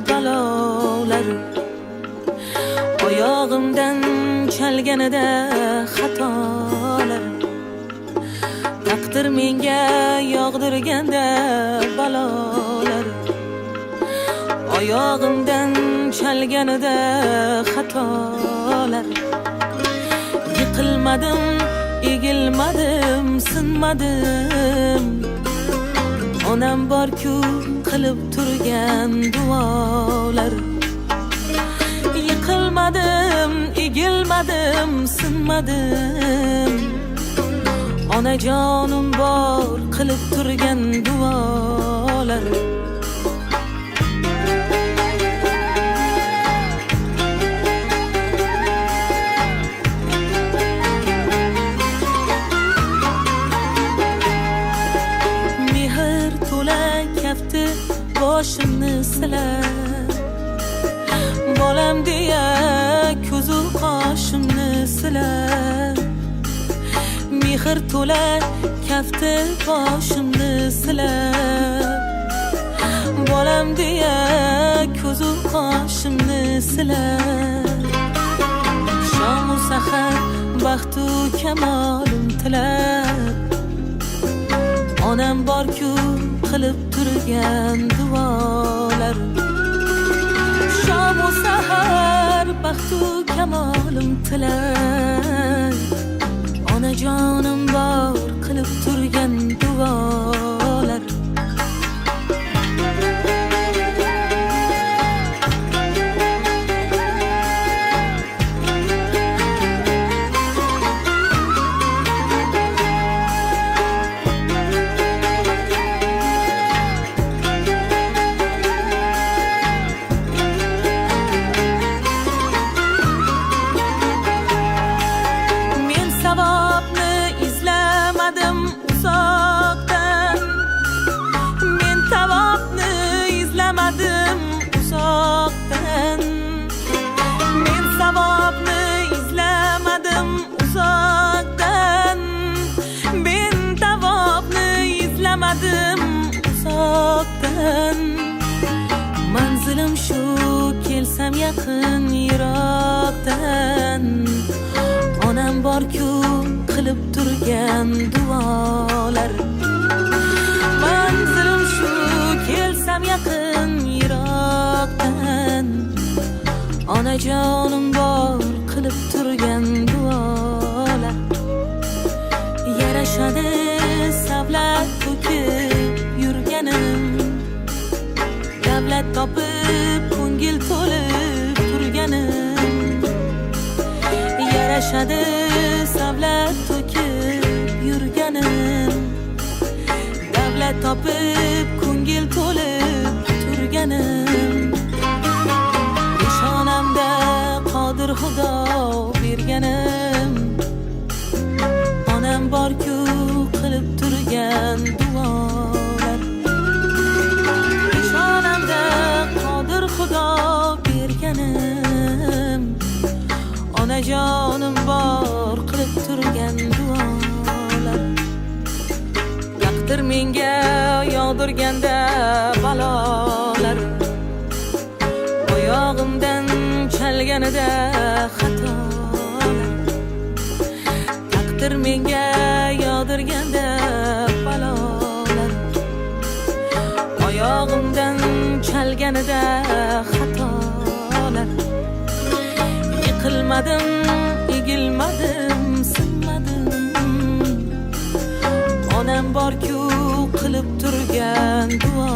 balolar, oyog'imdan chalganida xatolar, taqdir menga yog'dirganda balolar, oyog'imdan chalganida xatolar. Yiqilmadim, egilmadim, sinmadim, onam bor-ku qilib turgan duolar. Yiqilmadim, egilmadim, sinmadim, onajonim bor qilib turgan duolar. Mehr to'la kafti boshimni silar, bolam deya ko'zu qoshimni silar. Mehr to'la kafti boshimni silar, bolam deya ko'zu qoshimni silar. Shamu sahar baxtu kamolim tilab, onam bor-ku qilib turgan duolar. Shamu sahar baxtu kamolim tilab, onajonim bor qilib turgan duolar. Manzilim shu, kelsam yaqin yiroqdan, onam bor-ku qilib turgan duolar. Manzilim shu, kelsam yaqin yiroqdan, onajonim bor qilib turgan duolar. Yarashadi savlat to'kib yurganim, davlat topib ko'ngil to'lib turganim. Yarashadi savlat to'kib yurganim, davlat topib ko'ngil to'lib turganim. Nishonamda qodir Xudo berganim, onam bor-ku qilib turgan duolar. Nishonamda qodir Xudo berganim, onajonim bor qilib turgan duolar. Taqdir menga yog'dirganda balolar, oyog'imdan chalganida xatolar. Taqdir menga yog'dirganda balolar, oyog'imdan chalganida xatolar. Yiqilmadim, egilmadim, sinmadim, onam bor-ku qilib turgan duo.